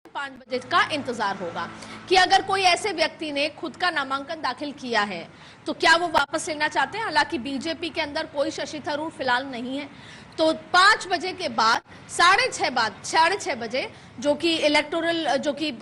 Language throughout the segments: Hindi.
5 बजे का इंतजार होगा कि अगर कोई ऐसे व्यक्ति ने खुद का नामांकन दाखिल किया है तो क्या वो वापस लेना चाहते हैं। हालांकि बीजेपी के अंदर कोई शशि थरूर फिलहाल नहीं है, तो 5 बजे के बाद 6:30 बजे जो कि इलेक्टोरल जो कि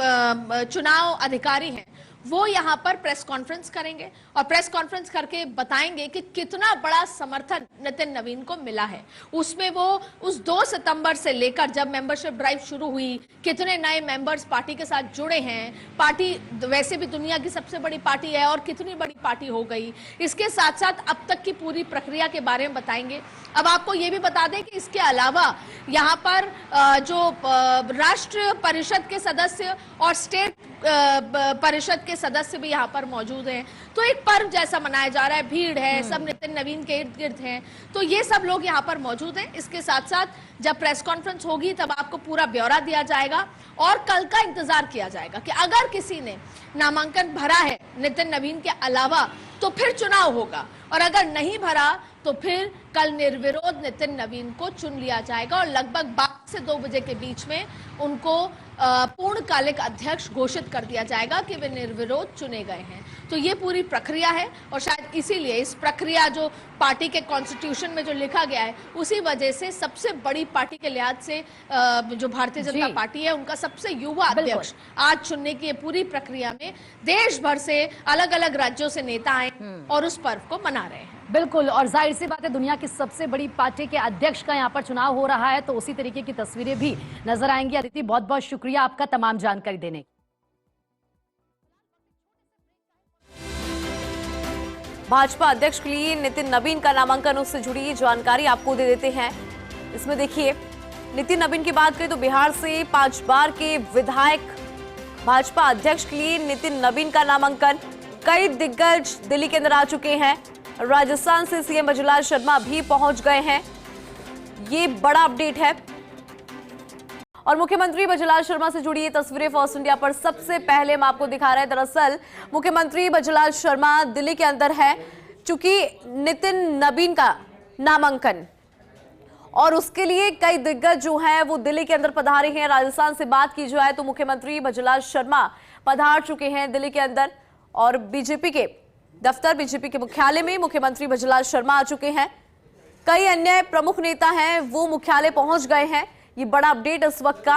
चुनाव अधिकारी हैं वो यहां पर प्रेस कॉन्फ्रेंस करेंगे और प्रेस कॉन्फ्रेंस करके बताएंगे कि कितना बड़ा समर्थन नितिन नवीन को मिला है। उसमें वो उस 2 सितंबर से लेकर जब मेंबरशिप ड्राइव शुरू हुई, कितने नए मेंबर्स पार्टी के साथ जुड़े हैं, पार्टी वैसे भी दुनिया की सबसे बड़ी पार्टी है और कितनी बड़ी पार्टी हो गई, इसके साथ साथ अब तक की पूरी प्रक्रिया के बारे में बताएंगे। अब आपको ये भी बता दें कि इसके अलावा यहाँ पर जो राष्ट्रीय परिषद के सदस्य और स्टेट परिषद के सदस्य भी यहाँ पर मौजूद हैं, तो एक पर्व जैसा मनाया जा रहा है, भीड़ है, सब नितिन नवीन के इर्द गिर्द हैं, तो ये सब लोग यहाँ पर मौजूद हैं। इसके साथ साथ जब प्रेस कॉन्फ्रेंस होगी तब आपको पूरा ब्यौरा दिया जाएगा और कल का इंतजार किया जाएगा कि अगर किसी ने नामांकन भरा है नितिन नवीन के अलावा तो फिर चुनाव होगा, और अगर नहीं भरा तो फिर कल निर्विरोध नितिन नवीन को चुन लिया जाएगा और लगभग 12 से 2 बजे के बीच में उनको पूर्णकालिक अध्यक्ष घोषित कर दिया जाएगा कि वे निर्विरोध चुने गए हैं। तो ये पूरी प्रक्रिया है और शायद इसीलिए इस प्रक्रिया जो पार्टी के कॉन्स्टिट्यूशन में जो लिखा गया है उसी वजह से सबसे बड़ी पार्टी के लिहाज से जो भारतीय जनता पार्टी है उनका सबसे युवा अध्यक्ष आज चुनने की पूरी प्रक्रिया में देश भर से अलग अलग राज्यों से नेता आए और उस पर्व को मना रहे हैं। बिल्कुल, और जाहिर सी बात है दुनिया की सबसे बड़ी पार्टी के अध्यक्ष का यहाँ पर चुनाव हो रहा है, तो उसी तरीके की तस्वीरें भी नजर आएंगी। अदिति, बहुत बहुत शुक्रिया आपका तमाम जानकारी देने। भाजपा अध्यक्ष के लिए नितिन नवीन का नामांकन, उससे जुड़ी जानकारी आपको दे देते हैं। इसमें देखिए, नितिन नवीन की बात करें तो बिहार से 5 बार के विधायक, भाजपा अध्यक्ष के लिए नितिन नवीन का नामांकन। कई दिग्गज दिल्ली के अंदर आ चुके हैं। राजस्थान से सीएम बजूलाल शर्मा भी पहुंच गए हैं। ये बड़ा अपडेट है और मुख्यमंत्री बजूलाल शर्मा से जुड़ी ये तस्वीरें फर्स्ट इंडिया पर सबसे पहले हम आपको दिखा रहे हैं। दरअसल मुख्यमंत्री बजूलाल शर्मा दिल्ली के अंदर है, चूंकि नितिन नवीन का नामांकन और उसके लिए कई दिग्गज जो हैं वो दिल्ली के अंदर पधारे हैं। राजस्थान से बात की जाए तो मुख्यमंत्री बजूलाल शर्मा पधार चुके हैं दिल्ली के अंदर और बीजेपी के दफ्तर, बीजेपी के मुख्यालय में मुख्यमंत्री बजूलाल शर्मा आ चुके हैं। कई अन्य प्रमुख नेता हैं वो मुख्यालय पहुंच गए हैं। ये बड़ा अपडेट इस वक्त का।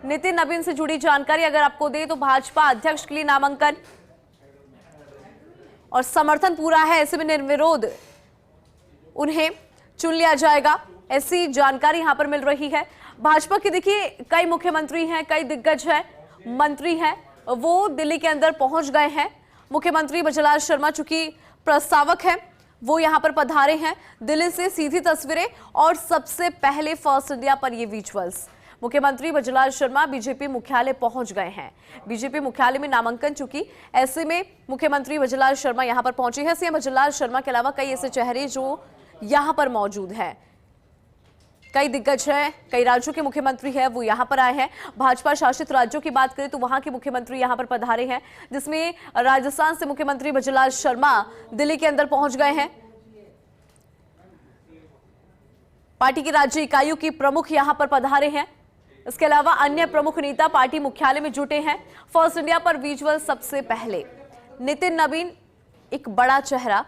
नितिन नवीन से जुड़ी जानकारी अगर आपको दे तो भाजपा अध्यक्ष के लिए नामांकन और समर्थन पूरा है, ऐसे में निर्विरोध उन्हें चुन लिया जाएगा, ऐसी जानकारी यहां पर मिल रही है। भाजपा के देखिए कई मुख्यमंत्री हैं, कई दिग्गज हैं, मंत्री हैं, वो दिल्ली के अंदर पहुंच गए हैं। मुख्यमंत्री बजूलाल शर्मा चूंकि प्रस्तावक हैं वो यहां पर पधारे हैं। दिल्ली से सीधी तस्वीरें और सबसे पहले फर्स्ट इंडिया पर ये विजुअल्स। मुख्यमंत्री बजूलाल शर्मा बीजेपी मुख्यालय पहुंच गए हैं। बीजेपी मुख्यालय में नामांकन, चूंकि ऐसे में मुख्यमंत्री बजूलाल शर्मा यहां पर पहुंचे हैं। सीएम बजूलाल शर्मा के अलावा कई ऐसे चेहरे जो यहां पर मौजूद हैं, कई दिग्गज हैं, कई राज्यों के मुख्यमंत्री हैं वो यहां पर आए हैं। भाजपा शासित राज्यों की बात करें तो वहां के मुख्यमंत्री यहां पर पधारे हैं, जिसमें राजस्थान से मुख्यमंत्री बजूलाल शर्मा दिल्ली के अंदर पहुंच गए हैं। पार्टी की राज्य इकाइयों की प्रमुख यहां पर पधारे हैं। इसके अलावा अन्य प्रमुख नेता पार्टी मुख्यालय में जुटे हैं। फर्स्ट इंडिया पर विजुअल सबसे पहले। नितिन नवीन एक बड़ा चेहरा,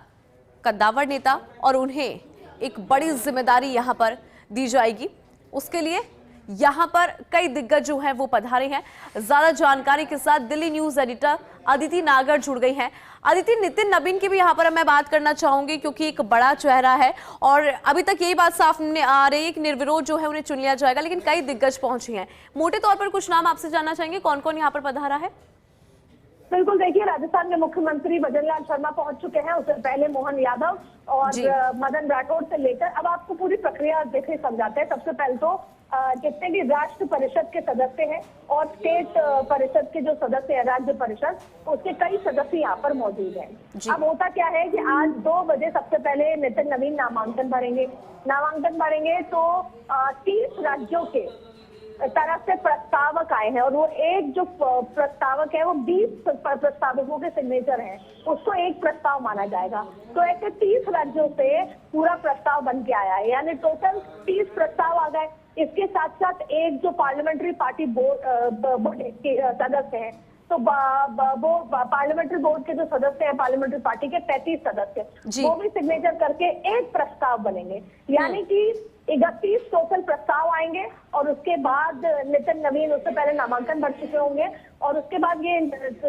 कद्दावर नेता, और उन्हें एक बड़ी जिम्मेदारी यहां पर दी जाएगी। उसके लिए यहां पर कई दिग्गज जो हैं वो पधारे हैं। ज्यादा जानकारी के साथ दिल्ली न्यूज एडिटर अदिति नागर जुड़ गई हैं। अदिति, नितिन नवीन की भी यहां पर मैं बात करना चाहूंगी क्योंकि एक बड़ा चेहरा है और अभी तक यही बात साफ आ रही है कि निर्विरोध जो है उन्हें चुन लिया जाएगा, लेकिन कई दिग्गज पहुंचे हैं। मोटे तौर पर कुछ नाम आपसे जानना चाहेंगे, कौन कौन यहाँ पर पधारा है? बिल्कुल, देखिए, राजस्थान के मुख्यमंत्री बजूलाल शर्मा पहुंच चुके हैं। उससे पहले मोहन यादव और मदन राठौड़ से लेकर अब आपको पूरी प्रक्रिया देखे समझाते हैं। सबसे पहले तो जितने भी राष्ट्र परिषद के सदस्य हैं और स्टेट परिषद के जो सदस्य हैं, राज्य परिषद, उसके कई सदस्य यहाँ पर मौजूद हैं। अब होता क्या है कि आज 2 बजे सबसे पहले नितिन नवीन नामांकन भरेंगे तो 30 राज्यों के तरफ से प्रस्तावक आए हैं और वो एक जो प्रस्तावक है वो 20 प्रस्तावकों के सिग्नेचर हैं, उसको एक प्रस्ताव माना जाएगा। तो ऐसे 30 राज्यों से पूरा प्रस्ताव बन के आया है, यानी टोटल 30 प्रस्ताव आ गए। इसके साथ साथ एक जो पार्लियामेंट्री पार्टी बोर्ड के सदस्य हैं, तो वो पार्लियामेंट्री बोर्ड के जो सदस्य हैं पार्लियामेंट्री पार्टी के 35 सदस्य, वो भी सिग्नेचर करके एक प्रस्ताव बनेंगे। यानी कि 31 टोटल प्रस्ताव आएंगे और उसके बाद नितिन नवीन उससे पहले नामांकन भर चुके होंगे और उसके बाद ये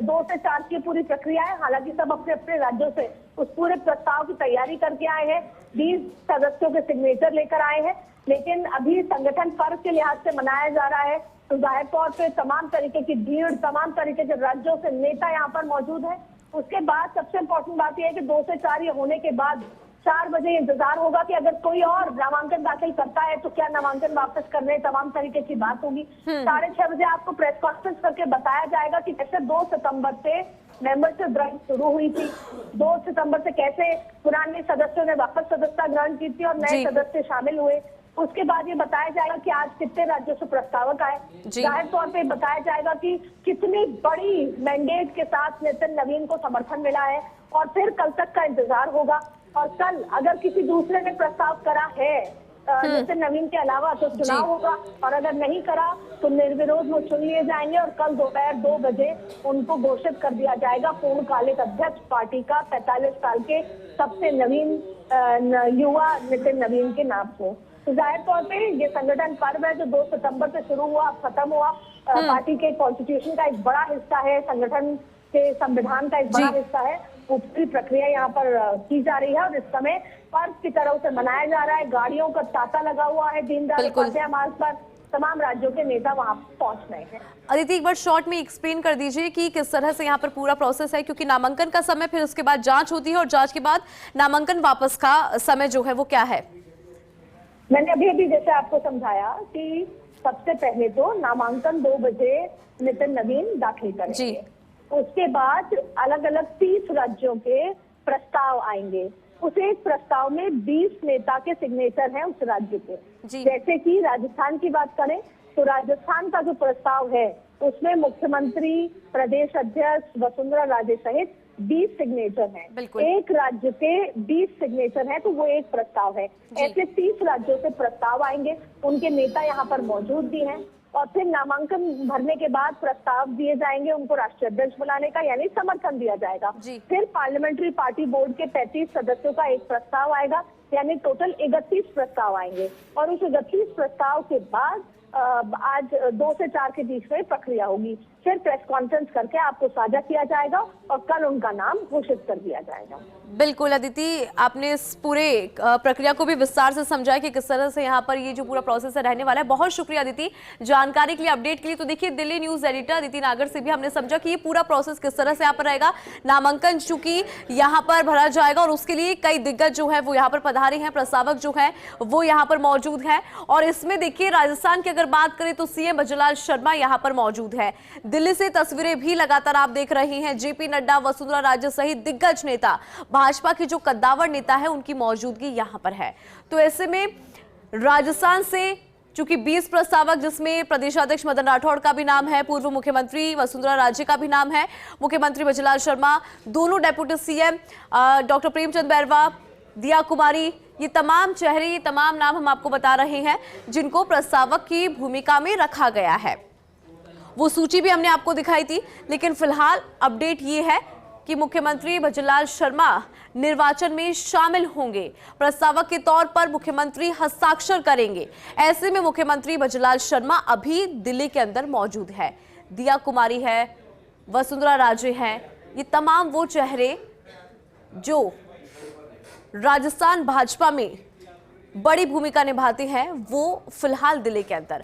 2 से 4 की पूरी प्रक्रिया है। हालांकि सब अपने अपने राज्यों से उस पूरे प्रस्ताव की तैयारी करके आए हैं, 20 सदस्यों के सिग्नेचर लेकर आए हैं, लेकिन अभी संगठन पर्व के लिहाज से मनाया जा रहा है, तो जाहिर तौर पे तमाम तरीके की भीड़, तमाम तरीके के राज्यों से नेता यहाँ पर मौजूद है। उसके बाद सबसे इम्पोर्टेंट बात यह है कि 2 से 4 ये होने के बाद 4 बजे इंतजार होगा कि अगर कोई और नामांकन दाखिल करता है तो क्या नामांकन वापस करने, तमाम तरीके की बात होगी। 6:30 बजे आपको प्रेस कॉन्फ्रेंस करके बताया जाएगा कि कैसे 2 सितंबर से मेंबरशिप ड्राइव शुरू हुई थी, 2 सितंबर से कैसे पुराने सदस्यों ने वापस सदस्यता ग्रहण की थी और नए सदस्य शामिल हुए। उसके बाद ये बताया जाएगा कि आज कितने राज्यों से प्रस्तावक आए, जाहिर तौर पे बताया जाएगा कि कितनी बड़ी मैंडेट के साथ नितिन नवीन को समर्थन मिला है और फिर कल तक का इंतजार होगा। और कल अगर किसी दूसरे ने प्रस्ताव करा है नितिन नवीन के अलावा तो चुनाव होगा, और अगर नहीं करा तो निर्विरोध वो चुन लिए जाएंगे और कल दोपहर 2 बजे उनको घोषित कर दिया जाएगा पूर्णकालिक अध्यक्ष पार्टी का 45 साल के सबसे नवीन युवा नितिन नवीन के नाम को। तो जाहिर तौर पे ये संगठन पर्व है जो 2 सितंबर से शुरू हुआ, खत्म हुआ। पार्टी के कॉन्स्टिट्यूशन का एक बड़ा हिस्सा है, संगठन के संविधान का एक बड़ा हिस्सा है। वो पूरी प्रक्रिया यहाँ पर की जा रही है और इस समय पर्व की तरह से मनाया जा रहा है। गाड़ियों का तांता लगा हुआ है दीनदयाल उपाध्याय मार्ग पर, तमाम राज्यों के नेता वहां पहुंच रहे हैं। अदिति, एक बार शॉर्ट में एक्सप्लेन कर दीजिए कि किस तरह से यहाँ पर पूरा प्रोसेस है, क्योंकि नामांकन का समय, फिर उसके बाद जांच होती है और जांच के बाद नामांकन वापस का समय जो है वो क्या है? मैंने अभी जैसे आपको समझाया कि सबसे पहले तो नामांकन 2 बजे नितिन नवीन दाखिल करेंगे, उसके बाद अलग अलग 30 राज्यों के प्रस्ताव आएंगे। उस एक प्रस्ताव में 20 नेता के सिग्नेचर हैं उस राज्य के। जैसे कि राजस्थान की बात करें तो राजस्थान का जो प्रस्ताव है उसमें मुख्यमंत्री, प्रदेश अध्यक्ष वसुंधरा राजे सहित 20 सिग्नेचर हैं। एक राज्य के 20 सिग्नेचर हैं तो वो एक प्रस्ताव है। ऐसे 30 राज्यों से प्रस्ताव आएंगे, उनके नेता यहाँ पर मौजूद भी हैं और फिर नामांकन भरने के बाद प्रस्ताव दिए जाएंगे उनको राष्ट्रीय अध्यक्ष बुलाने का, यानी समर्थन दिया जाएगा। फिर पार्लियामेंट्री पार्टी बोर्ड के 35 सदस्यों का एक प्रस्ताव आएगा, यानी टोटल 31 प्रस्ताव आएंगे और उस 31 प्रस्ताव के बाद आज 2 से 4 के बीच में प्रक्रिया होगी। फिर प्रेस कॉन्फ्रेंस करके आपको साझा किया जाएगा और कल उनका नाम घोषित कर दिया जाएगा। बिल्कुल अदिति, आपने इस पूरे प्रक्रिया को भी विस्तार से समझा कि किस तरह से यहाँ पर ये जो पूरा प्रोसेस है रहने वाला है। बहुत शुक्रिया अदिति जानकारी के लिए, अपडेट के लिए। तो देखिए, दिल्ली न्यूज एडिटर अदिति नागर से भी हमने समझा कि ये पूरा प्रोसेस किस तरह से यहाँ पर रहेगा। नामांकन चूंकि यहाँ पर भरा जाएगा और उसके लिए कई दिग्गज जो है वो यहाँ पर पधारे हैं, प्रस्तावक जो है वो यहाँ पर मौजूद है। और इसमें देखिए, राजस्थान की अगर बात करें तो सीएम भजनलाल शर्मा यहाँ पर मौजूद है। दिल्ली से तस्वीरें भी लगातार आप देख रहे हैं, जेपी नड्डा, वसुंधरा राजे सहित दिग्गज नेता, भाजपा के जो कद्दावर नेता है उनकी मौजूदगी यहां पर है। तो ऐसे में राजस्थान से चूंकि 20 प्रस्तावक, जिसमें प्रदेशाध्यक्ष मदन राठौड़ का भी नाम है, पूर्व मुख्यमंत्री वसुंधरा राजे का भी नाम है, मुख्यमंत्री भजनलाल शर्मा, दोनों deputy CM doctor Premchand Bairwa, दिया कुमारी, ये तमाम चेहरे, ये तमाम नाम हम आपको बता रहे हैं जिनको प्रस्तावक की भूमिका में रखा गया है। वो सूची भी हमने आपको दिखाई थी, लेकिन फिलहाल अपडेट ये है कि मुख्यमंत्री भजनलाल शर्मा निर्वाचन में शामिल होंगे। प्रस्तावक के तौर पर मुख्यमंत्री हस्ताक्षर करेंगे। ऐसे में मुख्यमंत्री भजनलाल शर्मा अभी दिल्ली के अंदर मौजूद है। दिया कुमारी है, वसुंधरा राजे हैं, ये तमाम वो चेहरे जो राजस्थान भाजपा में बड़ी भूमिका निभाते हैं, वो फिलहाल दिल्ली के अंदर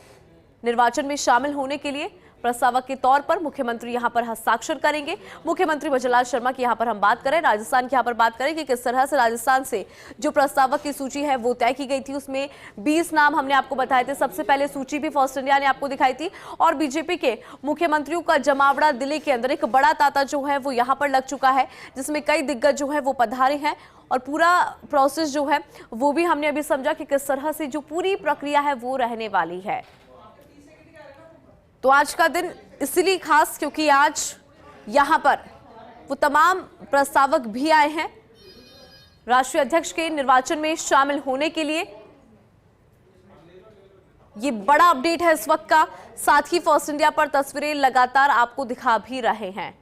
निर्वाचन में शामिल होने के लिए प्रस्तावक के तौर पर मुख्यमंत्री यहां पर हस्ताक्षर करेंगे। मुख्यमंत्री भजनलाल शर्मा की यहां पर हम बात करें, राजस्थान की यहां पर बात करें कि किस तरह से राजस्थान से जो प्रस्तावक की सूची है वो तय की गई थी। उसमें 20 नाम हमने आपको बताए थे। सबसे पहले सूची भी फर्स्ट इंडिया ने आपको दिखाई थी और बीजेपी के मुख्यमंत्रियों का जमावड़ा दिल्ली के अंदर एक बड़ा तांता जो है वो यहां पर लग चुका है, जिसमें कई दिग्गज जो है वो पधारे हैं और पूरा प्रोसेस जो है वो भी हमने अभी समझा कि किस तरह से जो पूरी प्रक्रिया है वो रहने वाली है। तो आज का दिन इसलिए खास क्योंकि आज यहां पर वो तमाम प्रस्तावक भी आए हैं राष्ट्रीय अध्यक्ष के निर्वाचन में शामिल होने के लिए। ये बड़ा अपडेट है इस वक्त का। साथ ही फर्स्ट इंडिया पर तस्वीरें लगातार आपको दिखा भी रहे हैं।